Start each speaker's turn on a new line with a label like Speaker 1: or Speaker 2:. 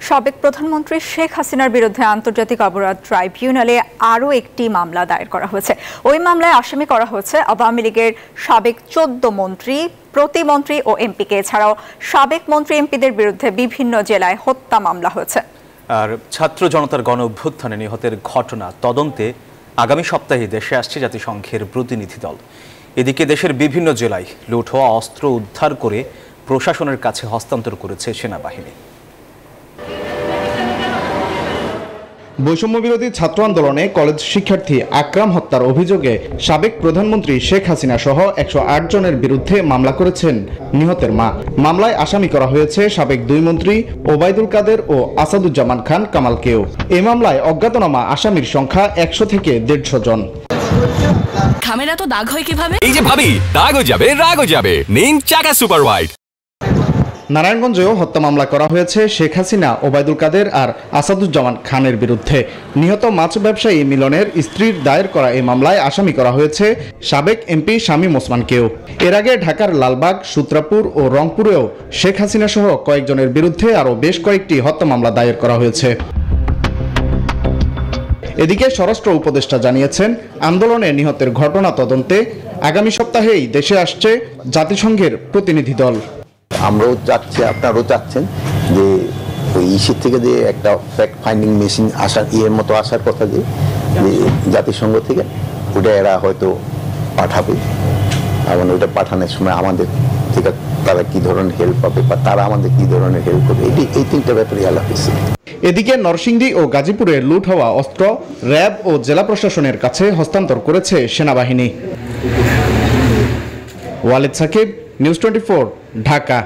Speaker 1: সাবেক প্রধানমন্ত্রী শেখ হাসিনার বিরুদ্ধে আন্তর্জাতিক অপরাধ ট্রাইব্যুনালে আরও একটি মামলা দায়ের করা হয়েছে। ওই মামলায় আসামি করা হয়েছে আওয়ামী লীগের সাবেক 14 মন্ত্রী, প্রতিমন্ত্রী ও এমপিকে এছাড়াও সাবেক মন্ত্রী এমপিদের বিরুদ্ধে বিভিন্ন জেলায় হত্যা মামলা হয়েছে।
Speaker 2: আর ছাত্র জনতার গণ অভ্যুত্থানে নিহতের ঘটনা তদন্তে আগামী সপ্তাহে দেশে আসছে জাতিসংঘের প্রতিনিধি দল। এদিকে দেশের বিভিন্ন জেলায় লুট হওয়া অস্ত্র উদ্ধার করে প্রশাসনের কাছে হস্তান্তর করেছে সেনাবাহিনী।
Speaker 3: বৈষম্য বিরোধী ছাত্র আন্দোলনে কলেজ শিক্ষার্থী আকরাম হত্যার অভিযোগে সাবেক প্রধানমন্ত্রী শেখ হাসিনা সহ 108 জনের বিরুদ্ধে মামলা করেছেন নিহতের মা। মামলায় আসামি করা হয়েছে সাবেক 2 মন্ত্রী ওবায়দুল কাদের ও আসাদুজ্জামান খান কামালকেও। এই মামলায় অজ্ঞাতনামা আসামির সংখ্যা 100 থেকে 150 জন।
Speaker 4: খামেরা তো দাগ হয় কিভাবে?
Speaker 5: এই যে ভাবি, দাগও যাবে রাগও যাবে, নিন চাকা সুপার হোয়াইট।
Speaker 3: নারায়ণগঞ্জেও হত্যা মামলা করা হয়েছে শেখ হাসিনা, ওবায়দুল কাদের আর আসাদুজ্জামান খানের বিরুদ্ধে। নিহত মাছ ব্যবসায়ী মিলনের স্ত্রীর দায়ের করা এই মামলায় আসামি করা হয়েছে সাবেক এমপি শামীম ওসমানকেও। এর আগে ঢাকার লালবাগ, সূত্রাপুর ও রংপুরেও শেখ হাসিনা সহ কয়েকজনের বিরুদ্ধে আরও বেশ কয়েকটি হত্যা মামলা দায়ের করা হয়েছে। এদিকে স্বরাষ্ট্র উপদেষ্টা জানিয়েছেন, আন্দোলনে নিহতের ঘটনা তদন্তে আগামী সপ্তাহেই দেশে আসছে জাতিসংঘের প্রতিনিধি দল।
Speaker 6: আমরাও চাচ্ছি, আপনারাও চাচ্ছেন যে ওই ইস্যু থেকে যে একটা ফ্যাক্ট ফাইন্ডিং মেশিন আসার মতো আসার কথা, যে জাতিসংঘ থেকে ওটা এরা হয়তো পাঠাবে, এবং ওইটা পাঠানোর সময় আমাদের থেকে তারা কি ধরনের হেল্প পাবে বা তারা আমাদের কি ধরনের হেল্প করবে, এই তিনটা ব্যাপারে আলাপ হয়েছে।
Speaker 3: এদিকে নরসিংদী ও গাজীপুরে লুট হওয়া অস্ত্র র্যাব ও জেলা প্রশাসনের কাছে হস্তান্তর করেছে সেনাবাহিনী। ওয়ালিদ সাকিব, নিউজ 24, ঢাকা।